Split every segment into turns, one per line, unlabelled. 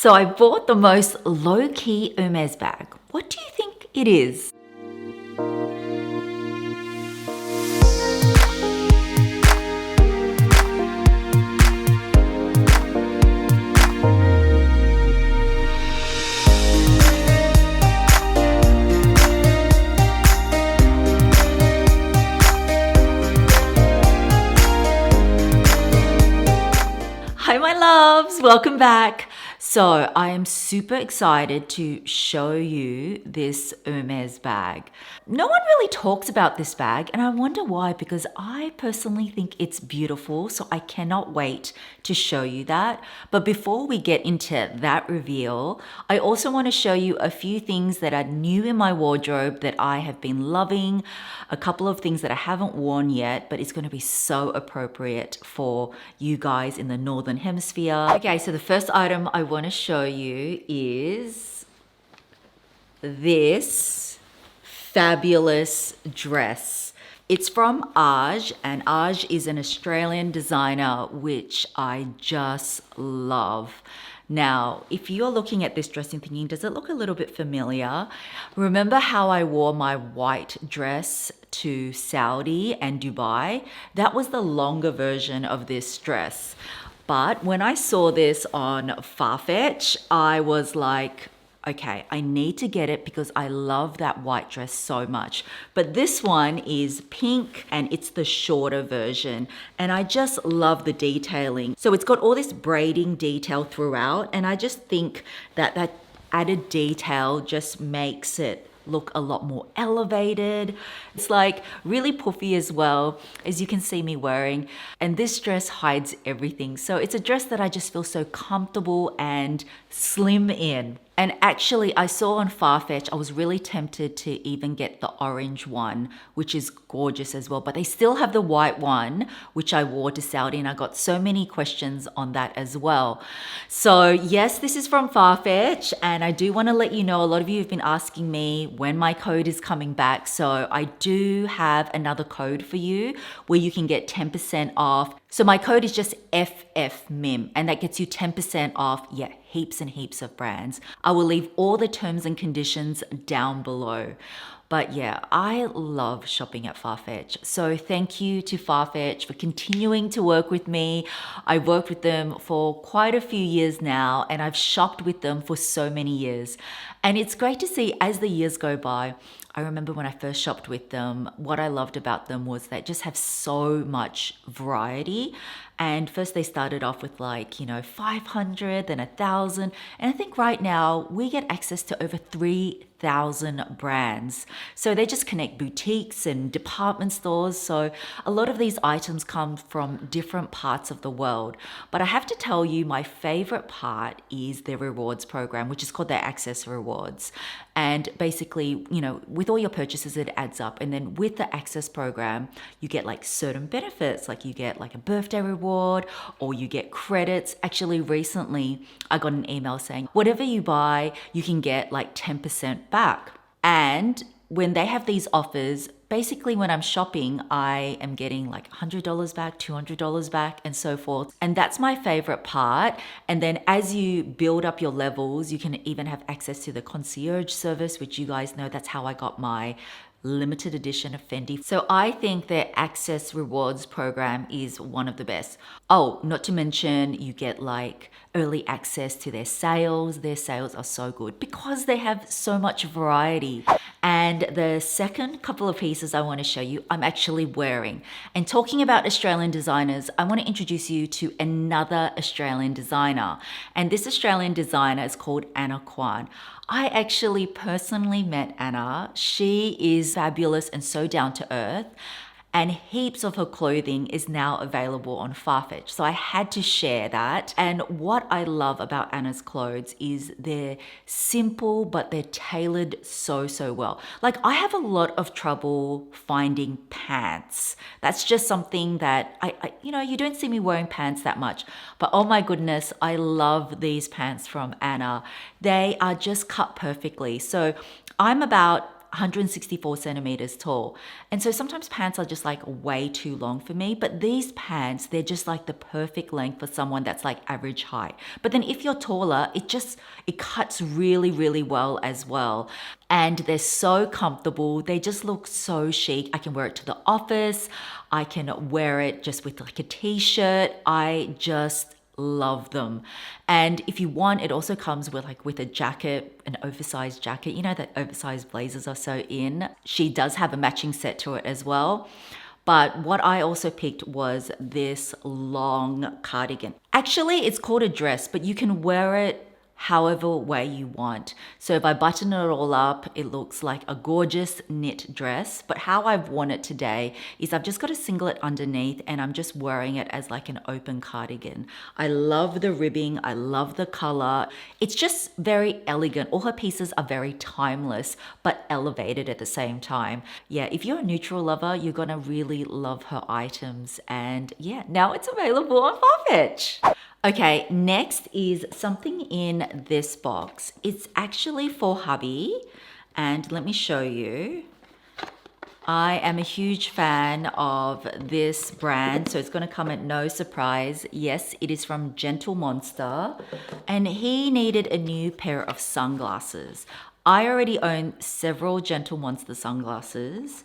So I bought the most low-key Hermes bag. What do you think it is? Hi my loves, welcome back. So I am super excited to show you this Hermes bag. No one really talks about this bag and I wonder why, because I personally think it's beautiful, so I cannot wait to show you that. But before we get into that reveal, I also want to show you a few things that are new in my wardrobe that I have been loving, a couple of things that I haven't worn yet, but it's going to be so appropriate for you guys in the Northern Hemisphere. Okay, so the first item I want to show you is this fabulous dress. It's from Aj, and Aj is an Australian designer which I just love. Now, if you're looking at this dress and thinking, does it look a little bit familiar? Remember how I wore my white dress to Saudi and Dubai? That was the longer version of this dress. But when I saw this on Farfetch, I was like, okay, I need to get it because I love that white dress so much. But this one is pink and it's the shorter version. And I just love the detailing. So it's got all this braiding detail throughout. And I just think that that added detail just makes it look a lot more elevated. It's like really puffy as well, as you can see me wearing. And this dress hides everything. So it's a dress that I just feel so comfortable and slim in. And actually, I saw on Farfetch, I was really tempted to even get the orange one, which is gorgeous as well. But they still have the white one, which I wore to Saudi, and I got so many questions on that as well. So yes, this is from Farfetch, and I do want to let you know, a lot of you have been asking me when my code is coming back. So I do have another code for you where you can get 10% off. So my code is just FFMIM, and that gets you 10% off, heaps and heaps of brands. I will leave all the terms and conditions down below. But yeah, I love shopping at Farfetch. So thank you to Farfetch for continuing to work with me. I've worked with them for quite a few years now, and I've shopped with them for so many years. And it's great to see as the years go by. I remember when I first shopped with them, what I loved about them was they just have so much variety. And first they started off with 500, then 1,000. And I think right now we get access to over 3,000 brands. So they just connect boutiques and department stores. So a lot of these items come from different parts of the world. But I have to tell you, my favorite part is their rewards program, which is called their Access Rewards. And basically, with all your purchases, it adds up. And then with the Access program, you get certain benefits, like you get a birthday reward, or you get credits. Actually, recently, I got an email saying, whatever you buy, you can get 10% back. And when they have these offers, basically when I'm shopping, I am getting $100 back, $200 back, and so forth. And that's my favorite part. And then as you build up your levels, you can even have access to the concierge service, which you guys know, that's how I got my limited edition of Fendi. So I think their Access Rewards program is one of the best. Oh, not to mention you get early access to their sales. Their sales are so good because they have so much variety. And the second couple of pieces I want to show you, I'm actually wearing. And talking about Australian designers, I want to introduce you to another Australian designer. And this Australian designer is called Anna Kwan. I actually personally met Anna. She is fabulous and so down to earth. And heaps of her clothing is now available on Farfetch. So I had to share that. And what I love about Anna's clothes is they're simple, but they're tailored so well. I have a lot of trouble finding pants. That's just something that you don't see me wearing pants that much. But oh my goodness, I love these pants from Anna. They are just cut perfectly. So I'm about 164 centimeters tall. And so sometimes pants are just like way too long for me, but these pants, they're just like the perfect length for someone that's like average height. But then if you're taller, it cuts really, really well as well. And they're so comfortable. They just look so chic. I can wear it to the office. I can wear it just with like a t-shirt. I just love them. And if you want, it also comes with a jacket, an oversized jacket. You know that oversized blazers are so in. She does have a matching set to it as well. But what I also picked was this long cardigan. Actually, it's called a dress, but you can wear it however way you want. So if I button it all up, it looks like a gorgeous knit dress. But how I've worn it today is I've just got a singlet underneath and I'm just wearing it as like an open cardigan. I love the ribbing. I love the color. It's just very elegant. All her pieces are very timeless, but elevated at the same time. Yeah, if you're a neutral lover, you're gonna really love her items. And yeah, now it's available on Farfetch. Okay, next is something in this box. It's actually for hubby, and let me show you. I am a huge fan of this brand, so it's going to come at no surprise. Yes, it is from Gentle Monster, and he needed a new pair of sunglasses. I already own several Gentle Monster sunglasses,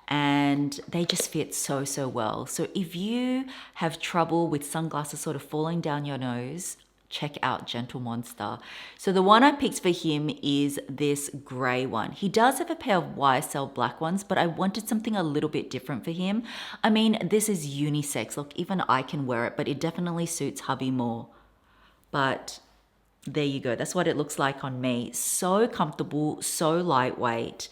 and they just fit so, so well. So if you have trouble with sunglasses sort of falling down your nose, check out Gentle Monster. So the one I picked for him is this gray one. He does have a pair of YSL black ones, but I wanted something a little bit different for him. I mean, this is unisex. Look, even I can wear it, but it definitely suits hubby more. But there you go. That's what it looks like on me. So comfortable, so lightweight.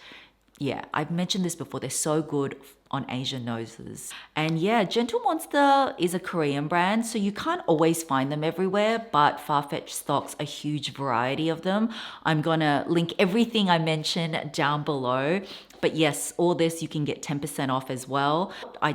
Yeah, I've mentioned this before. They're so good on Asian noses. And yeah, Gentle Monster is a Korean brand, so you can't always find them everywhere, but Farfetch stocks a huge variety of them. I'm gonna link everything I mentioned down below. But yes, all this you can get 10% off as well. I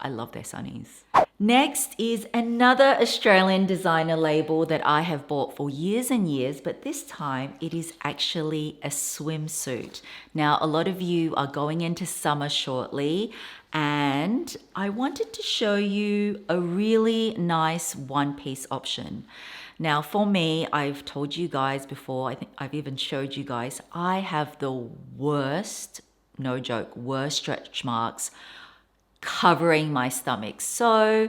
love their sunnies. Next is another Australian designer label that I have bought for years and years, but this time it is actually a swimsuit. Now, a lot of you are going into summer shortly, and I wanted to show you a really nice one-piece option. Now, for me, I've told you guys before, I think I've even showed you guys, I have the worst, no joke, worst stretch marks covering my stomach. So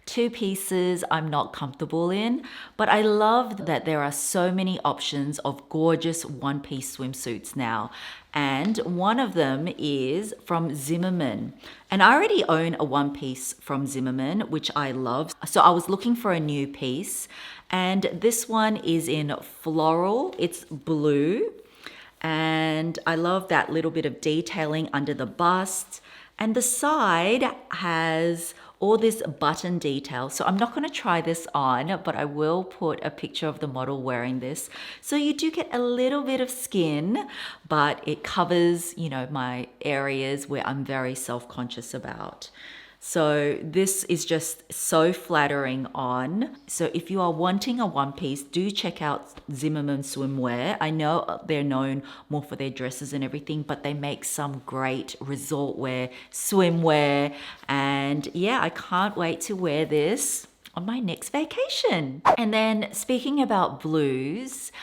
two pieces I'm not comfortable in, but I love that there are so many options of gorgeous one-piece swimsuits now. And one of them is from Zimmerman. And I already own a one-piece from Zimmerman, which I love. So I was looking for a new piece, and this one is in floral. It's blue, and I love that little bit of detailing under the bust. And the side has all this button detail. So I'm not going to try this on, but I will put a picture of the model wearing this. So you do get a little bit of skin, but it covers, you know, my areas where I'm very self-conscious about. So this is just so flattering on. So if you are wanting a one piece, do check out Zimmerman swimwear. I know they're known more for their dresses and everything, but they make some great resort wear, swimwear. And yeah, I can't wait to wear this on my next vacation. And then speaking about blues,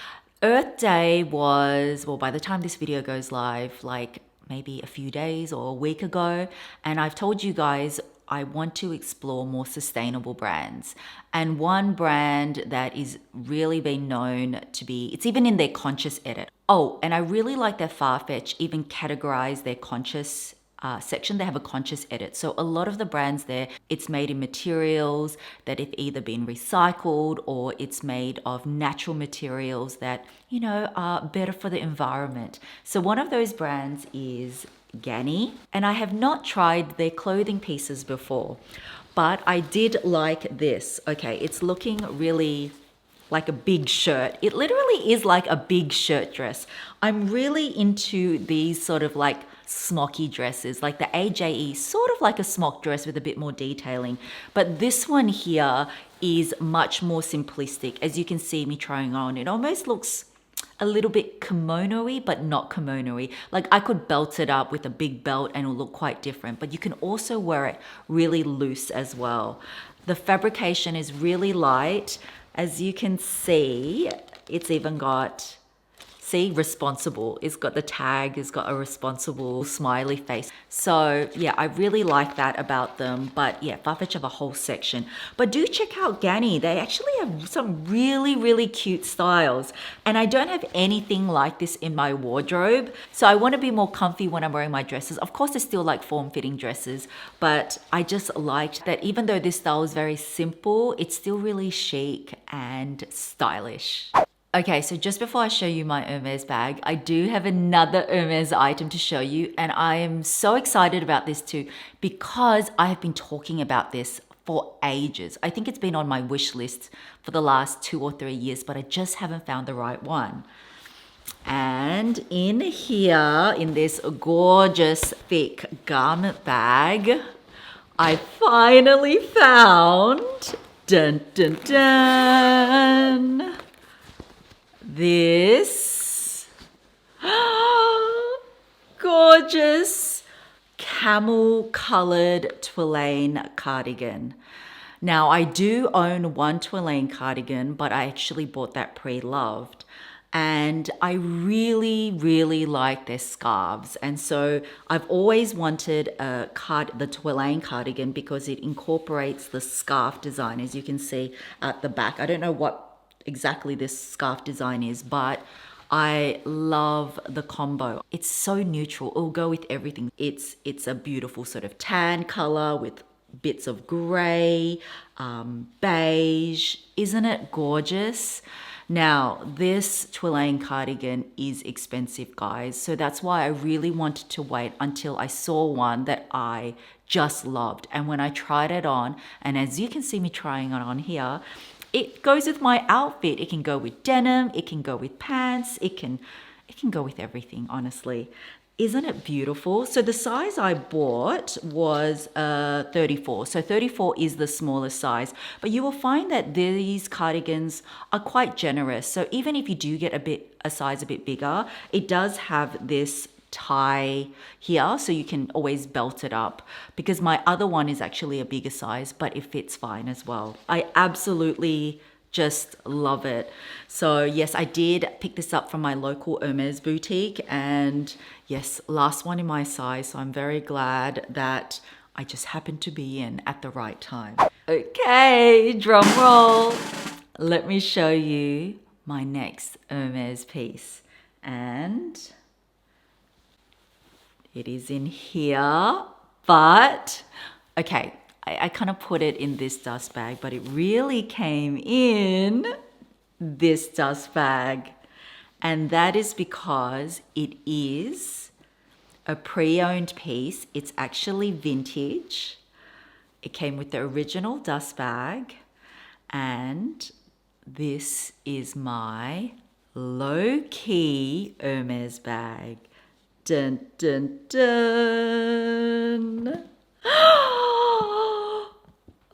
Earth Day was, well, by the time this video goes live, like maybe a few days or a week ago, and I've told you guys I want to explore more sustainable brands. And one brand that is really been known to be, it's even in their conscious edit. Oh, and I really like that Farfetch even categorize their conscious section. They have a conscious edit. So a lot of the brands there, it's made in materials that have either been recycled or it's made of natural materials that, you know, are better for the environment. So one of those brands is Gany, and I have not tried their clothing pieces before, but I did like this. Okay, it's looking really like a big shirt. It literally is like a big shirt dress. I'm really into these sort of like smocky dresses, like the AJE, sort of like a smock dress with a bit more detailing. But this one here is much more simplistic. As you can see me trying on, it almost looks a little bit kimono-y, but not kimono-y. Like I could belt it up with a big belt and it'll look quite different, but you can also wear it really loose as well. The fabrication is really light. As you can see, it's even got, see, responsible. It's got the tag, it's got a responsible smiley face. So yeah, I really like that about them. But yeah, Farfetch have a whole section. But do check out Gany. They actually have some really, really cute styles. And I don't have anything like this in my wardrobe. So I want to be more comfy when I'm wearing my dresses. Of course, I still like form-fitting dresses, but I just liked that even though this style is very simple, it's still really chic and stylish. Okay, so just before I show you my Hermes bag, I do have another Hermes item to show you, and I am so excited about this too because I have been talking about this for ages. I think it's been on my wish list for the last 2 or 3 years, but I just haven't found the right one. And in here, in this gorgeous thick garment bag, I finally found, dun dun dun, this gorgeous camel colored Twilight cardigan. Now I do own one Twilight cardigan, but I actually bought that pre-loved. And I really, really like their scarves. And so I've always wanted the Twilight cardigan because it incorporates the scarf design, as you can see at the back. I don't know what exactly this scarf design is, but I love the combo. It's so neutral. It'll go with everything. It's a beautiful sort of tan color with bits of gray, beige. Isn't it gorgeous? Now, this Twilight cardigan is expensive, guys. So that's why I really wanted to wait until I saw one that I just loved. And when I tried it on, and as you can see me trying it on here, it goes with my outfit. It can go with denim, it can go with pants, it can go with everything, honestly. Isn't it beautiful? So the size I bought was 34. So 34 is the smallest size, but you will find that these cardigans are quite generous. So even if you do get a size a bit bigger, it does have this tie here, so you can always belt it up, because my other one is actually a bigger size, but it fits fine as well. I absolutely just love it. So yes, I did pick this up from my local Hermes boutique, and yes, last one in my size. So I'm very glad that I just happened to be in at the right time. Okay, drum roll. Let me show you my next Hermes piece. And it is in here, but okay, I kind of put it in this dust bag, but it really came in this dust bag. And that is because it is a pre-owned piece. It's actually vintage. It came with the original dust bag. And this is my low-key Hermes bag. Dun, dun, dun.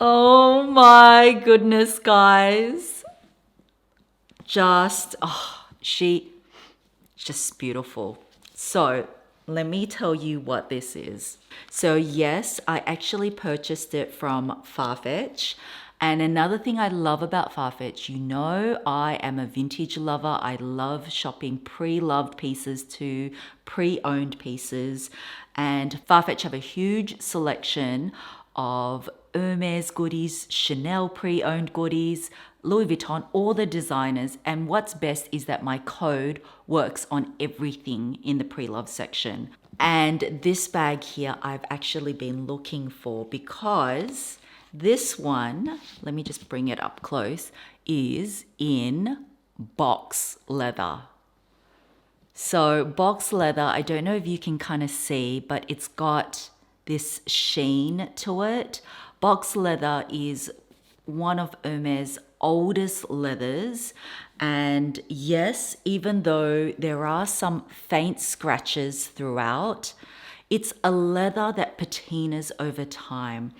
Oh my goodness, guys. She's just beautiful. So let me tell you what this is. So yes, I actually purchased it from Farfetch. And another thing I love about Farfetch, you know, I am a vintage lover. I love shopping pre-loved pieces to pre-owned pieces. And Farfetch have a huge selection of Hermes goodies, Chanel pre-owned goodies, Louis Vuitton, all the designers. And what's best is that my code works on everything in the pre-loved section. And this bag here, I've actually been looking for because this one, let me just bring it up close, is in box leather. So box leather, I don't know if you can kind of see, but it's got this sheen to it. Box leather is one of Hermes' oldest leathers. And yes, even though there are some faint scratches throughout, it's a leather that patinas over time.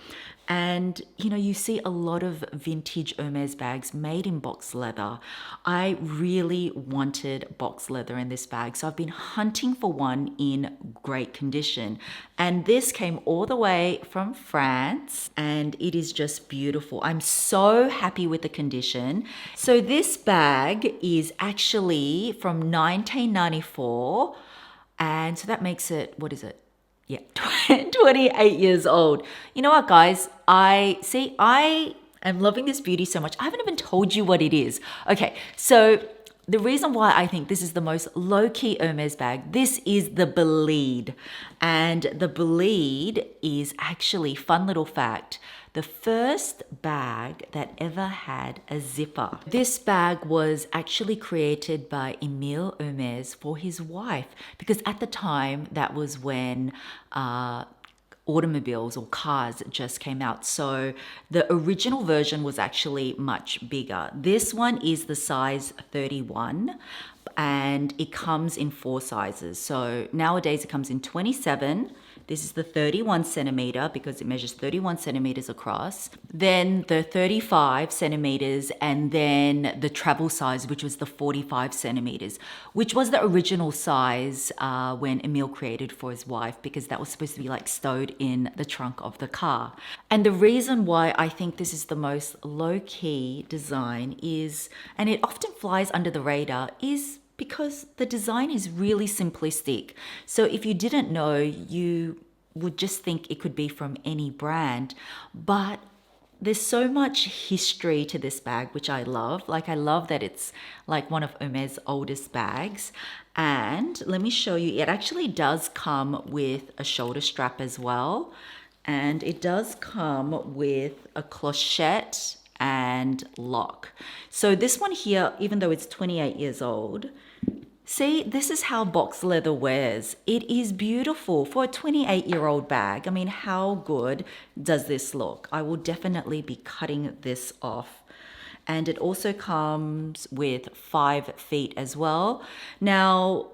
And you know, you see a lot of vintage Hermes bags made in box leather. I really wanted box leather in this bag, so I've been hunting for one in great condition. And this came all the way from France, and it is just beautiful. I'm so happy with the condition. So this bag is actually from 1994, and so that makes it, what is it? Yeah, 28 years old. You know what, guys? I am loving this beauty so much. I haven't even told you what it is. Okay, so the reason why I think this is the most low-key Hermes bag, this is the Bolide. And the Bolide is actually, fun little fact, the first bag that ever had a zipper. This bag was actually created by Emile Hermes for his wife, because at the time, that was when automobiles or cars just came out. So the original version was actually much bigger. This one is the size 31 and it comes in 4 sizes. So nowadays it comes in 27. This is the 31 centimeter because it measures 31 centimeters across. Then the 35 centimeters, and then the travel size, which was the 45 centimeters, which was the original size when Emile created for his wife, because that was supposed to be like stowed in the trunk of the car. And the reason why I think this is the most low-key design is, and it often flies under the radar, is because the design is really simplistic. So if you didn't know, you would just think it could be from any brand. But there's so much history to this bag, which I love. Like, I love that it's like one of Hermes' oldest bags. And let me show you, it actually does come with a shoulder strap as well. And it does come with a clochette and lock. So this one here, even though it's 28 years old, see, this is how box leather wears. It is beautiful for a 28-year-old bag. I mean, how good does this look? I will definitely be cutting this off. And it also comes with 5 feet as well. Now,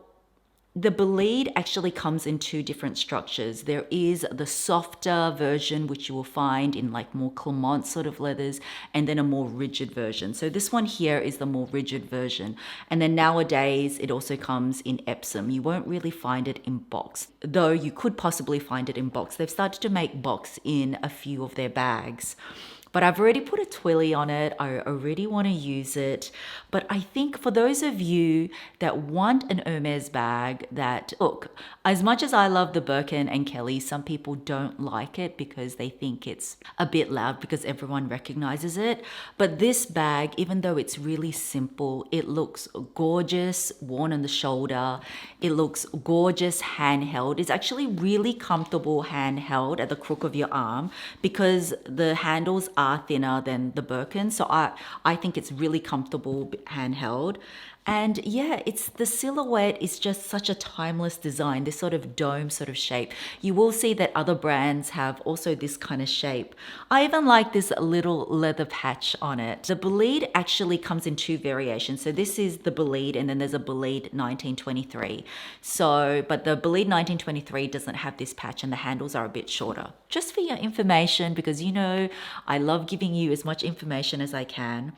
the Bolide actually comes in 2 different structures. There is the softer version, which you will find in like more Clement sort of leathers, and then a more rigid version. So this one here is the more rigid version. And then nowadays, it also comes in Epsom. You won't really find it in box, though you could possibly find it in box. They've started to make box in a few of their bags. But I've already put a twilly on it. I already want to use it. But I think for those of you that want an Hermes bag that, look, as much as I love the Birkin and Kelly, some people don't like it because they think it's a bit loud because everyone recognizes it. But this bag, even though it's really simple, it looks gorgeous, worn on the shoulder. It looks gorgeous handheld. It's actually really comfortable handheld at the crook of your arm because the handles are thinner than the Birkin. So I think it's really comfortable handheld. And yeah, it's the silhouette is just such a timeless design, this sort of dome sort of shape. You will see that other brands have also this kind of shape. I even like this little leather patch on it. The Bolide actually comes in 2 variations. So this is the Bolide, and then there's a Bolide 1923. So, but the Bolide 1923 doesn't have this patch and the handles are a bit shorter. Just for your information, because you know, I love giving you as much information as I can.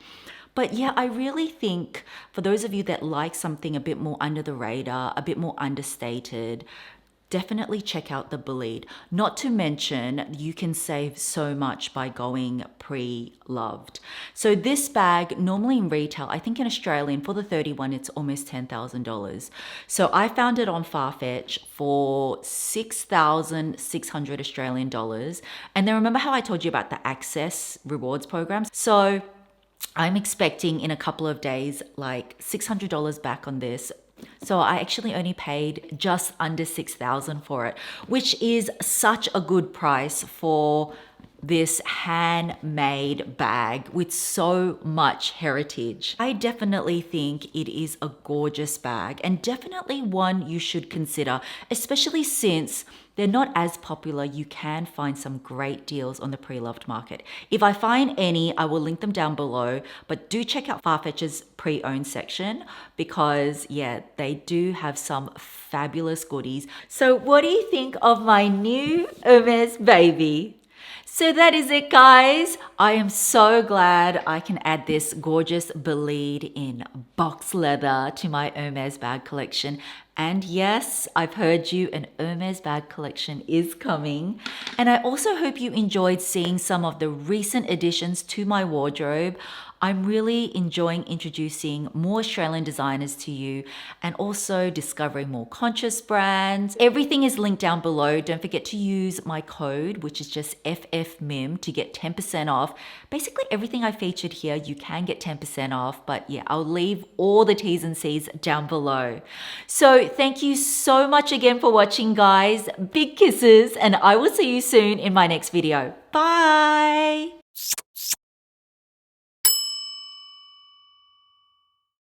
But yeah, I really think for those of you that like something a bit more under the radar, a bit more understated, definitely check out the Bolide. Not to mention, you can save so much by going pre-loved. So this bag, normally in retail, I think in Australian, for the 31, it's almost $10,000. So I found it on Farfetch for 6,600 Australian dollars. And then remember how I told you about the Access rewards programs? So I'm expecting in a couple of days, like $600 back on this. So I actually only paid just under 6,000 for it, which is such a good price for this handmade bag with so much heritage. I definitely think it is a gorgeous bag and definitely one you should consider, especially since they're not as popular. You can find some great deals on the pre-loved market. If I find any, I will link them down below, but do check out Farfetch's pre-owned section because yeah, they do have some fabulous goodies. So what do you think of my new Hermes baby? So that is it, guys. I am so glad I can add this gorgeous bead in box leather to my Hermes bag collection. And yes, I've heard you, an Hermes bag collection is coming. And I also hope you enjoyed seeing some of the recent additions to my wardrobe. I'm really enjoying introducing more Australian designers to you and also discovering more conscious brands. Everything is linked down below. Don't forget to use my code, which is just FFMIM, to get 10% off. Basically everything I featured here, you can get 10% off, but yeah, I'll leave all the T's and C's down below. So thank you so much again for watching, guys. Big kisses, and I will see you soon in my next video. Bye.